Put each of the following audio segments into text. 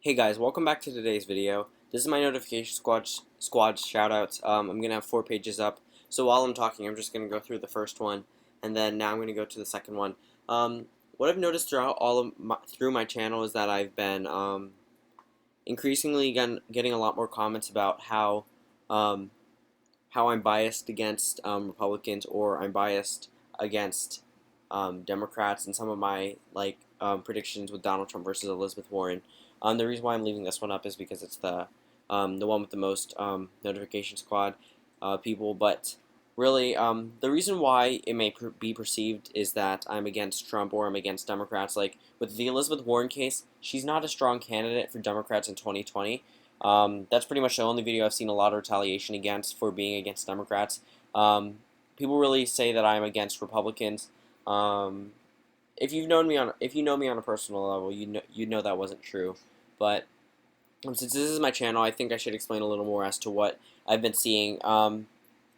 Hey guys, welcome back to today's video. This is my notification squad shoutouts. I'm gonna have 4 pages up. So while I'm talking, I'm just gonna go through the first one, and then now I'm gonna go to the second one. What I've noticed throughout through my channel is that I've been increasingly getting a lot more comments about how I'm biased against Republicans, or I'm biased against Democrats, and some of my predictions with Donald Trump versus Elizabeth Warren. The reason why I'm leaving this one up is because it's the one with the most notification squad people. But really, the reason why it may be perceived is that I'm against Trump or I'm against Democrats. Like with the Elizabeth Warren case, she's not a strong candidate for Democrats in 2020. That's pretty much the only video I've seen a lot of retaliation against for being against Democrats. People really say that I'm against Republicans. If you know me on a personal level, you know that wasn't true. But since this is my channel, I think I should explain a little more as to what I've been seeing.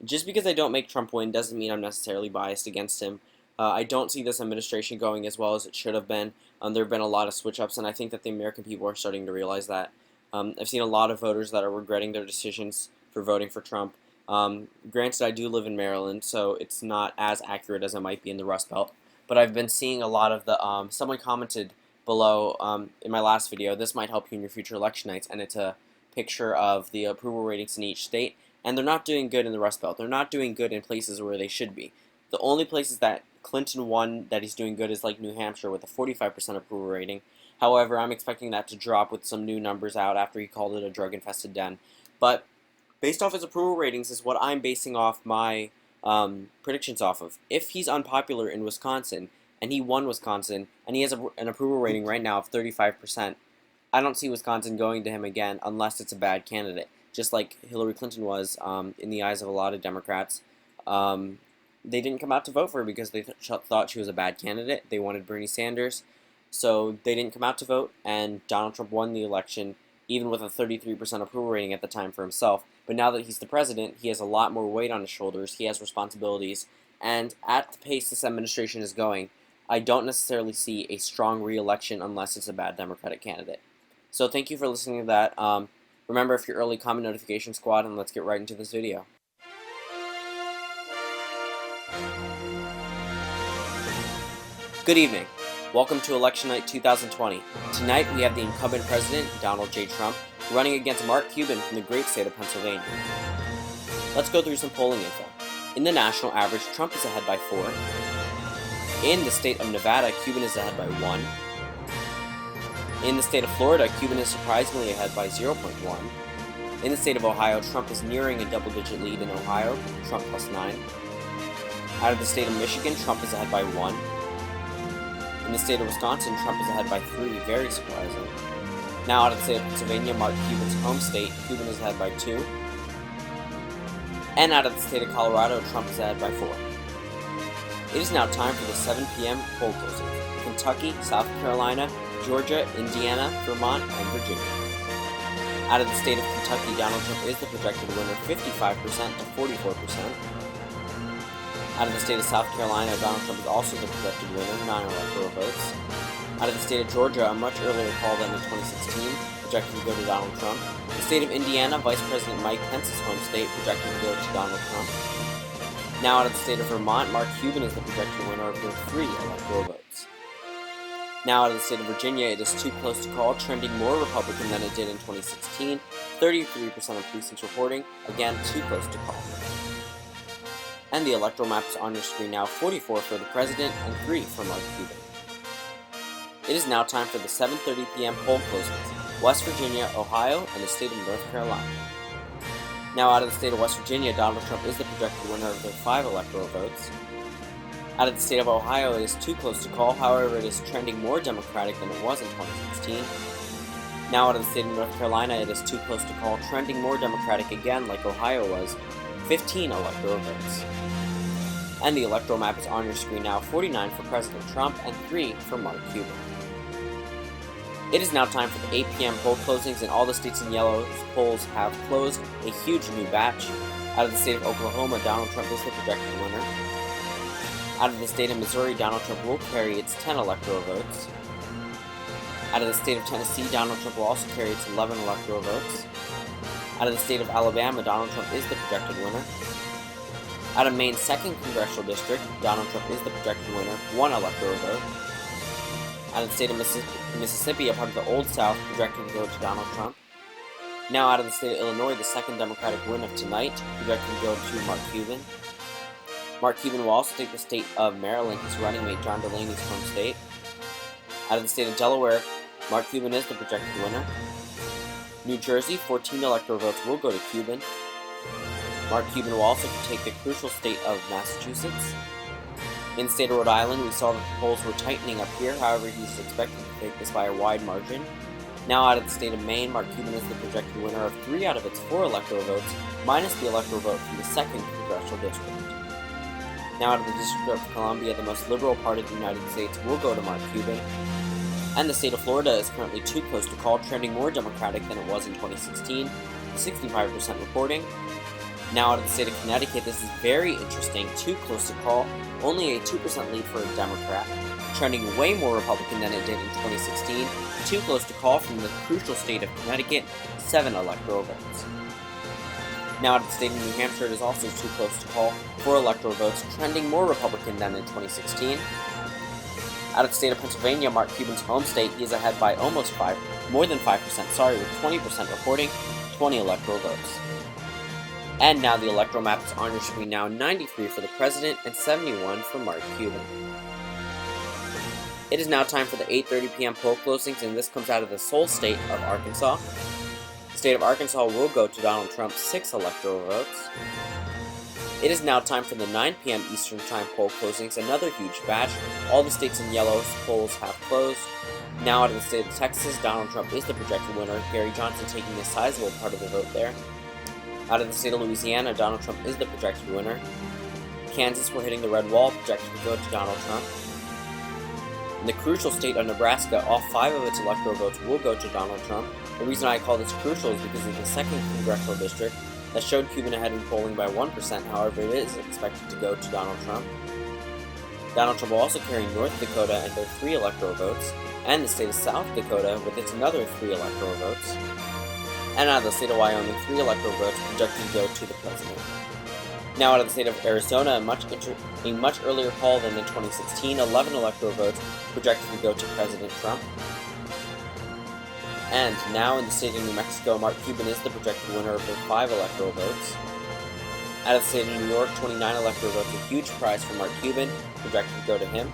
Just because I don't make Trump win doesn't mean I'm necessarily biased against him. I don't see this administration going as well as it should have been. There have been a lot of switch-ups, and I think that the American people are starting to realize that. I've seen a lot of voters that are regretting their decisions for voting for Trump. Granted, I do live in Maryland, so it's not as accurate as it might be in the Rust Belt. But I've been seeing a lot of the, someone commented below in my last video, this might help you in your future election nights, and it's a picture of the approval ratings in each state, and they're not doing good in the Rust Belt. They're not doing good in places where they should be. The only places that Clinton won that he's doing good is like New Hampshire with a 45% approval rating. However, I'm expecting that to drop with some new numbers out after he called it a drug-infested den. But based off his approval ratings is what I'm basing off my predictions off of. If he's unpopular in Wisconsin, and he won Wisconsin, and he has an approval rating right now of 35%, I don't see Wisconsin going to him again unless it's a bad candidate, just like Hillary Clinton was in the eyes of a lot of Democrats. They didn't come out to vote for her because they thought she was a bad candidate. They wanted Bernie Sanders, so they didn't come out to vote, and Donald Trump won the election, even with a 33% approval rating at the time for himself. But now that he's the president, he has a lot more weight on his shoulders, he has responsibilities, and at the pace this administration is going, I don't necessarily see a strong re-election unless it's a bad Democratic candidate. So thank you for listening to that. Remember, if you're early, comment notification squad, and let's get right into this video. Good evening. Welcome to Election Night 2020. Tonight we have the incumbent president, Donald J. Trump, running against Mark Cuban from the great state of Pennsylvania. Let's go through some polling info. In the national average, Trump is ahead by 4. In the state of Nevada, Cuban is ahead by 1. In the state of Florida, Cuban is surprisingly ahead by 0.1. In the state of Ohio, Trump is nearing a double-digit lead in Ohio, Trump plus 9. Out of the state of Michigan, Trump is ahead by 1. In the state of Wisconsin, Trump is ahead by 3, very surprising. Now out of the state of Pennsylvania, Mark Cuban's home state, Cuban is ahead by 2. And out of the state of Colorado, Trump is ahead by 4. It is now time for the 7 p.m. poll closing. Kentucky, South Carolina, Georgia, Indiana, Vermont, and Virginia. Out of the state of Kentucky, Donald Trump is the projected winner 55% to 44%. Out of the state of South Carolina, Donald Trump is also the projected winner, 9 electoral votes. Out of the state of Georgia, a much earlier call than in 2016, projected to go to Donald Trump. The state of Indiana, Vice President Mike Pence's home state, projected to go to Donald Trump. Now out of the state of Vermont, Mark Cuban is the projected winner with 3 electoral votes. Now out of the state of Virginia, it is too close to call, trending more Republican than it did in 2016, 33% of precincts reporting, again too close to call. And the electoral map is on your screen now, 44 for the president and 3 for Mark Cuban. It is now time for the 7:30 p.m. poll closings, West Virginia, Ohio, and the state of North Carolina. Now out of the state of West Virginia, Donald Trump is the projected winner with 5 electoral votes. Out of the state of Ohio, it is too close to call, however it is trending more Democratic than it was in 2016. Now out of the state of North Carolina, it is too close to call, trending more Democratic again like Ohio was, 15 electoral votes. And the electoral map is on your screen now, 49 for President Trump and 3 for Mark Cuban. It is now time for the 8 p.m. poll closings, and all the states in yellow polls have closed, a huge new batch. Out of the state of Oklahoma, Donald Trump is the projected winner. Out of the state of Missouri, Donald Trump will carry its 10 electoral votes. Out of the state of Tennessee, Donald Trump will also carry its 11 electoral votes. Out of the state of Alabama, Donald Trump is the projected winner. Out of Maine's 2nd Congressional District, Donald Trump is the projected winner, 1 electoral vote. Out of the state of Mississippi, a part of the Old South, projected to go to Donald Trump. Now out of the state of Illinois, the 2nd Democratic win of tonight, projected to go to Mark Cuban. Mark Cuban will also take the state of Maryland, his running mate John Delaney's home state. Out of the state of Delaware, Mark Cuban is the projected winner. New Jersey, 14 electoral votes will go to Cuban. Mark Cuban will also take the crucial state of Massachusetts. In the state of Rhode Island, we saw that the polls were tightening up here, however, he's expected to take this by a wide margin. Now out of the state of Maine, Mark Cuban is the projected winner of 3 out of its 4 electoral votes, minus the electoral vote from the 2nd Congressional District. Now out of the District of Columbia, the most liberal part of the United States will go to Mark Cuban. And the state of Florida is currently too close to call, trending more Democratic than it was in 2016, 65% reporting. Now out of the state of Connecticut, this is very interesting, too close to call, only a 2% lead for a Democrat, trending way more Republican than it did in 2016, too close to call from the crucial state of Connecticut, 7 electoral votes. Now out of the state of New Hampshire, it is also too close to call, 4 electoral votes, trending more Republican than in 2016. Out of the state of Pennsylvania, Mark Cuban's home state, he is ahead by more than 5%, with 20% reporting, 20 electoral votes. And now the electoral map is on your screen now, 93 for the president and 71 for Mark Cuban. It is now time for the 8:30 p.m. poll closings, and this comes out of the sole state of Arkansas. The state of Arkansas will go to Donald Trump, 6 electoral votes. It is now time for the 9 p.m. Eastern Time poll closings, another huge batch. All the states in yellow polls have closed. Now out of the state of Texas, Donald Trump is the projected winner, Gary Johnson taking a sizable part of the vote there. Out of the state of Louisiana, Donald Trump is the projected winner. Kansas, we're hitting the red wall, projected to go to Donald Trump. In the crucial state of Nebraska, all 5 of its electoral votes will go to Donald Trump. The reason I call this crucial is because of the 2nd Congressional District that showed Cuban ahead in polling by 1%, however it is expected to go to Donald Trump. Donald Trump will also carry North Dakota and their 3 electoral votes, and the state of South Dakota with its another 3 electoral votes. And out of the state of Wyoming, 3 electoral votes projected to go to the president. Now out of the state of Arizona, a much earlier poll than in 2016, 11 electoral votes projected to go to President Trump. And now in the state of New Mexico, Mark Cuban is the projected winner of their 5 electoral votes. Out of the state of New York, 29 electoral votes, a huge prize for Mark Cuban, projected to go to him.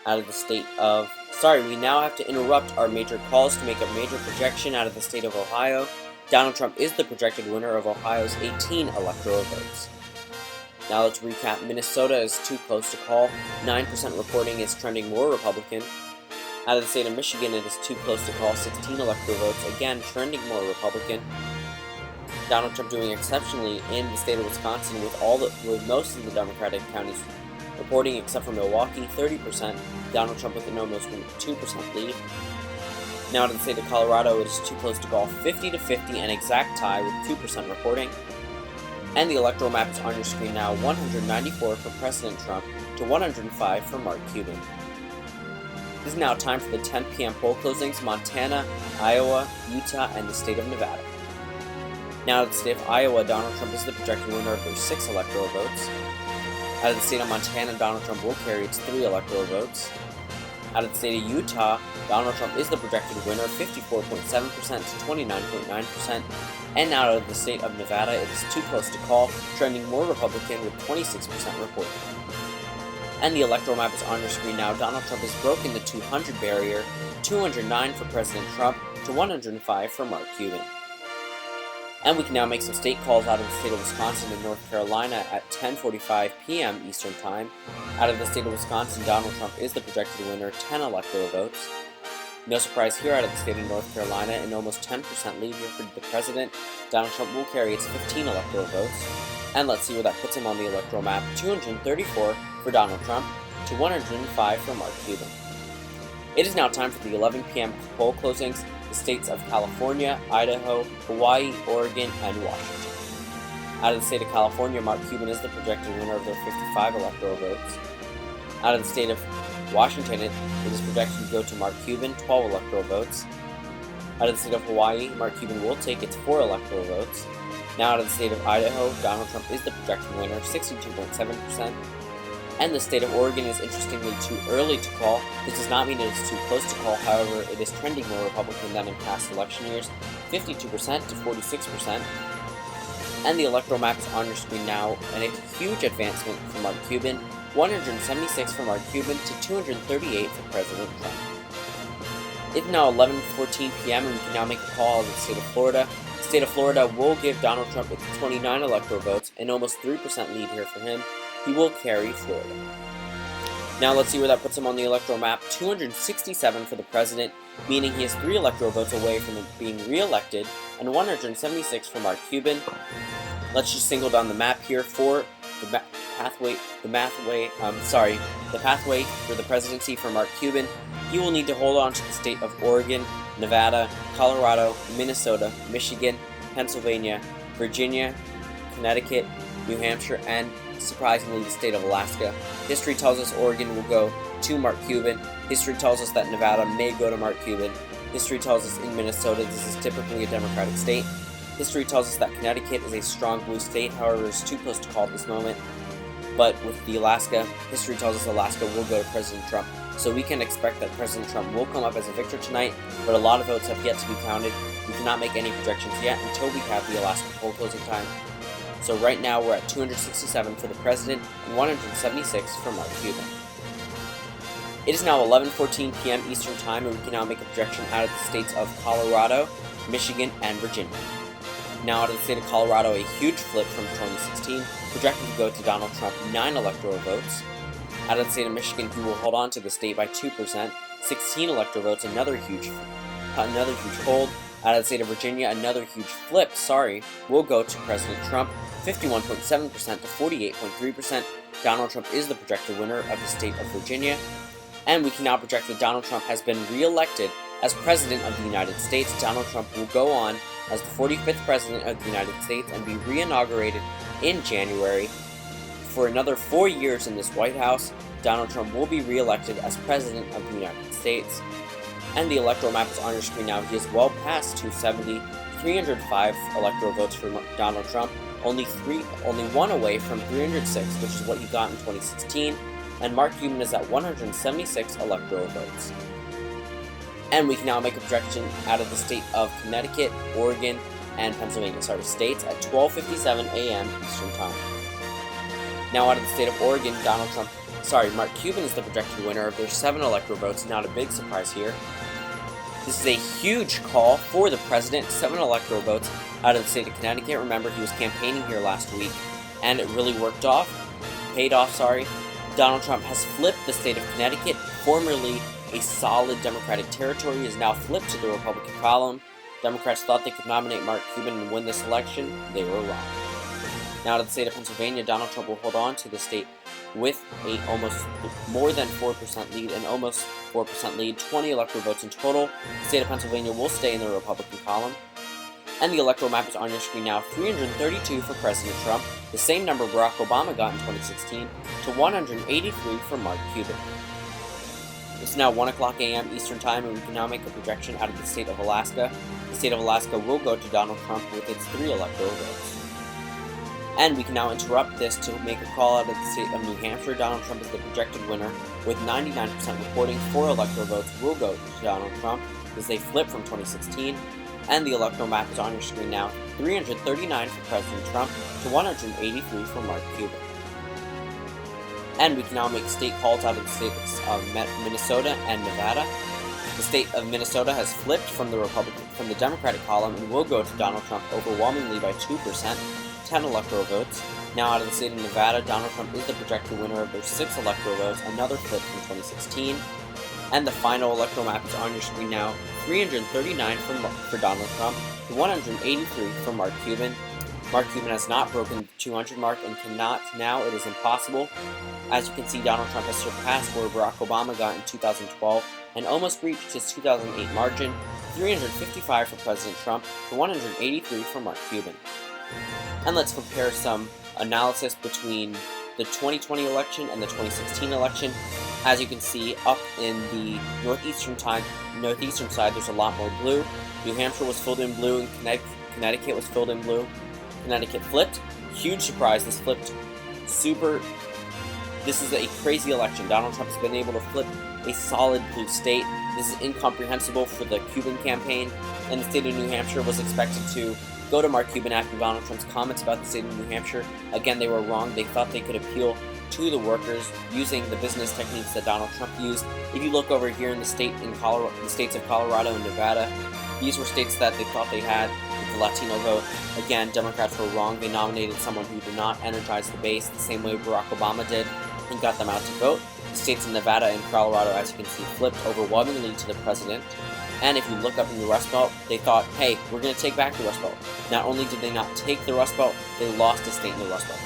Out of the state of... we now have to interrupt our major calls to make a major projection out of the state of Ohio. Donald Trump is the projected winner of Ohio's 18 electoral votes. Now let's recap. Minnesota is too close to call. 9% reporting is trending more Republican. Out of the state of Michigan, it is too close to call. 16 electoral votes, again trending more Republican. Donald Trump doing exceptionally in the state of Wisconsin with most of the Democratic counties reporting except for Milwaukee, 30%. Donald Trump with an almost 2% lead. Now to the state of Colorado, it is too close to call, 50-50, an exact tie with 2% reporting. And the electoral map is on your screen now, 194 for President Trump to 105 for Mark Cuban. It is now time for the 10 p.m. poll closings, Montana, Iowa, Utah, and the state of Nevada. Now to the state of Iowa, Donald Trump is the projected winner of their 6 electoral votes. Out of the state of Montana, Donald Trump will carry its 3 electoral votes. Out of the state of Utah, Donald Trump is the projected winner, 54.7% to 29.9%. And out of the state of Nevada, it is too close to call, trending more Republican with 26% reporting. And the electoral map is on your screen now. Donald Trump has broken the 200 barrier, 209 for President Trump to 105 for Mark Cuban. And we can now make some state calls out of the state of Wisconsin and North Carolina at 10:45 p.m. Eastern Time. Out of the state of Wisconsin, Donald Trump is the projected winner, 10 electoral votes. No surprise here out of the state of North Carolina, an almost 10% lead here for the president. Donald Trump will carry its 15 electoral votes. And let's see where that puts him on the electoral map, 234 for Donald Trump to 105 for Mark Cuban. It is now time for the 11 p.m. poll closings. The states of California, Idaho, Hawaii, Oregon, and Washington. Out of the state of California, Mark Cuban is the projected winner of their 55 electoral votes. Out of the state of Washington, it is projected to go to Mark Cuban, 12 electoral votes. Out of the state of Hawaii, Mark Cuban will take its 4 electoral votes. Now out of the state of Idaho, Donald Trump is the projected winner, 62.7%. And the state of Oregon is interestingly too early to call. This does not mean it is too close to call, however, it is trending more Republican than in past election years, 52% to 46%. And the electoral map is on your screen now, and a huge advancement for Mark Cuban, 176 for Mark Cuban to 238 for President Trump. It's now 11:14 p.m. and we can now make a call of the state of Florida. The state of Florida will give Donald Trump its 29 electoral votes, an almost 3% lead here for him. He will carry Florida. Now let's see where that puts him on the electoral map. 267 for the president, meaning he has 3 electoral votes away from being re-elected, and 176 for Mark Cuban. Let's just single down the map here for the pathway for the presidency for Mark Cuban. He will need to hold on to the state of Oregon, Nevada, Colorado, Minnesota, Michigan, Pennsylvania, Virginia, Connecticut, New Hampshire, and surprisingly the state of Alaska. History tells us Oregon will go to Mark Cuban. History tells us that Nevada may go to Mark Cuban. History tells us in Minnesota this is typically a Democratic state. History tells us that Connecticut is a strong blue state, however it's too close to call at this moment. But with the Alaska, history tells us Alaska will go to President Trump. So we can expect that President Trump will come up as a victor tonight, but a lot of votes have yet to be counted. We cannot make any projections yet until we have the Alaska poll closing time. So right now we're at 267 for the president and 176 for Mark Cuban. It is now 11:14 p.m. Eastern Time, and we can now make a projection out of the states of Colorado, Michigan, and Virginia. Now out of the state of Colorado, a huge flip from 2016, projected to go to Donald Trump, 9 electoral votes. Out of the state of Michigan, he will hold on to the state by 2%, 16 electoral votes, another huge hold. Out of the state of Virginia, another huge flip, will go to President Trump, 51.7% to 48.3%. Donald Trump is the projected winner of the state of Virginia. And we can now project that Donald Trump has been re-elected as President of the United States. Donald Trump will go on as the 45th President of the United States and be re-inaugurated in January. For another 4 years in this White House, Donald Trump will be re-elected as President of the United States. And the electoral map is on your screen now. He is well past 270, 305 electoral votes for Donald Trump, only one away from 306, which is what he got in 2016. And Mark Cuban is at 176 electoral votes. And we can now make a projection out of the state of Connecticut, Oregon, and Pennsylvania, states at 12:57 a.m. Eastern Time. Now out of the state of Oregon, Mark Cuban is the projected winner of their 7 electoral votes, not a big surprise here. This is a huge call for the president, 7 electoral votes out of the state of Connecticut. Remember, he was campaigning here last week, and it really paid off. Donald Trump has flipped the state of Connecticut, formerly a solid Democratic territory, is now flipped to the Republican column. Democrats thought they could nominate Mark Cuban and win this election. They were wrong. Now to the state of Pennsylvania, Donald Trump will hold on to the state with a more than 4% lead, 20 electoral votes in total. The state of Pennsylvania will stay in the Republican column. And the electoral map is on your screen now. 332 for President Trump, the same number Barack Obama got in 2016, to 183 for Mark Cuban. It's now 1 o'clock a.m. Eastern Time, and we can now make a projection out of the state of Alaska. The state of Alaska will go to Donald Trump with its 3 electoral votes. And we can now interrupt this to make a call out of the state of New Hampshire. Donald Trump is the projected winner with 99% reporting. 4 electoral votes will go to Donald Trump as they flip from 2016. And the electoral map is on your screen now. 339 for President Trump to 183 for Mark Cuban. And we can now make state calls out of the states of Minnesota and Nevada. The state of Minnesota has flipped from the Democratic column and will go to Donald Trump overwhelmingly by 2%, 10 electoral votes. Now out of the state of Nevada, Donald Trump is the projected winner of their 6 electoral votes, another flip from 2016. And the final electoral map is on your screen now. 339 for Donald Trump to 183 for Mark Cuban. Mark Cuban has not broken the 200 mark and cannot now. It is impossible. As you can see, Donald Trump has surpassed where Barack Obama got in 2012 and almost reached his 2008 margin. 355 for President Trump to 183 for Mark Cuban. And let's compare some analysis between the 2020 election and the 2016 election. As you can see, up in the northeastern side, there's a lot more blue. New Hampshire was filled in blue, and Connecticut was filled in blue. Connecticut flipped. Huge surprise, this flipped. This is a crazy election. Donald Trump's been able to flip a solid blue state. This is incomprehensible for the Cuban campaign, and the state of New Hampshire was expected to go to Mark Cuban after Donald Trump's comments about the state of New Hampshire. Again, they were wrong. They thought they could appeal to the workers using the business techniques that Donald Trump used. If you look over here in the states of Colorado and Nevada, these were states that they thought they had the Latino vote. Again, Democrats were wrong. They nominated someone who did not energize the base the same way Barack Obama did and got them out to vote. The states of Nevada and Colorado, as you can see, flipped overwhelmingly to the president. And if you look up in the Rust Belt, they thought, hey, we're going to take back the Rust Belt. Not only did they not take the Rust Belt, they lost a state in the Rust Belt.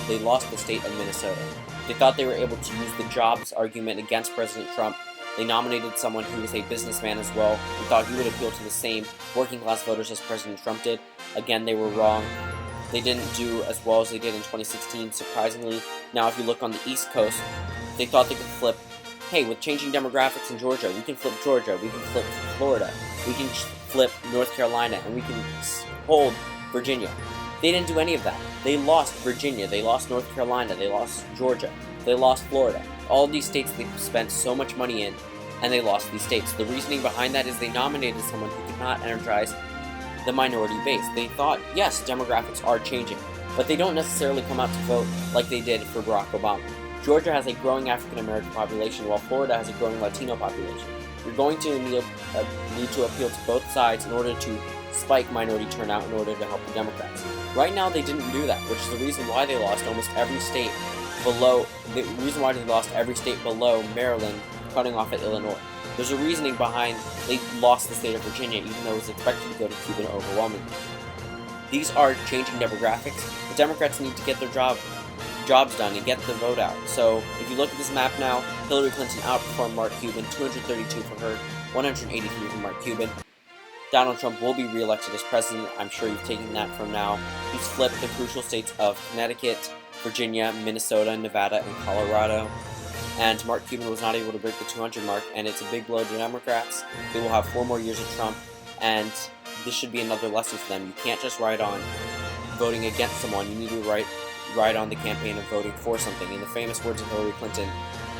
They lost the state of Minnesota. They thought they were able to use the jobs argument against President Trump. They nominated someone who was a businessman as well. They thought he would appeal to the same working class voters as President Trump did. Again, they were wrong. They didn't do as well as they did in 2016, surprisingly. Now, if you look on the East Coast, they thought they could flip, hey, with changing demographics in Georgia, we can flip Georgia, we can flip Florida, we can flip North Carolina, and we can hold Virginia. They didn't do any of that. They lost Virginia, they lost North Carolina, they lost Georgia, they lost Florida. All of these states they spent so much money in, and they lost these states. The reasoning behind that is they nominated someone who could not energize the minority base. They thought, yes, demographics are changing, but they don't necessarily come out to vote like they did for Barack Obama. Georgia has a growing African-American population, while Florida has a growing Latino population. You're going to need to appeal to both sides in order to spike minority turnout in order to help the Democrats. Right now, they didn't do that, which is the reason why they lost almost every state below. The reason why they lost every state below Maryland, cutting off at Illinois. There's a reasoning behind they lost the state of Virginia, even though it was expected to go to Cuban overwhelmingly. These are changing demographics. The Democrats need to get their jobs done and get the vote out. So if you look at this map now, Hillary Clinton outperformed Mark Cuban, 232 for her, 183 for Mark Cuban. Donald Trump will be reelected as president. I'm sure you've taken that from now. He's flipped the crucial states of Connecticut, Virginia, Minnesota, Nevada, and Colorado. And Mark Cuban was not able to break the 200 mark, and it's a big blow to Democrats. They will have 4 more years of Trump, and this should be another lesson for them. You can't just ride on voting against someone. You need to ride on the campaign of voting for something. In the famous words of Hillary Clinton,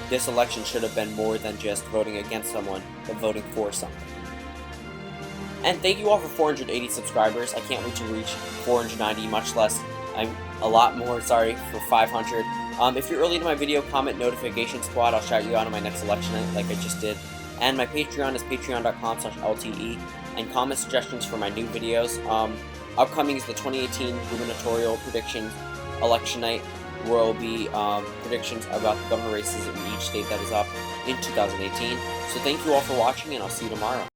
this election should have been more than just voting against someone, but voting for something. And thank you all for 480 subscribers. I can't wait to reach 490, much less, a lot more, sorry, for 500. If you're early to my video, comment notification squad. I'll shout you out on my next election night like I just did. And my Patreon is patreon.com/LTE. And comment suggestions for my new videos. Upcoming is the 2018 gubernatorial predictions election night, where will be predictions about the governor races in each state that is up in 2018. So thank you all for watching, and I'll see you tomorrow.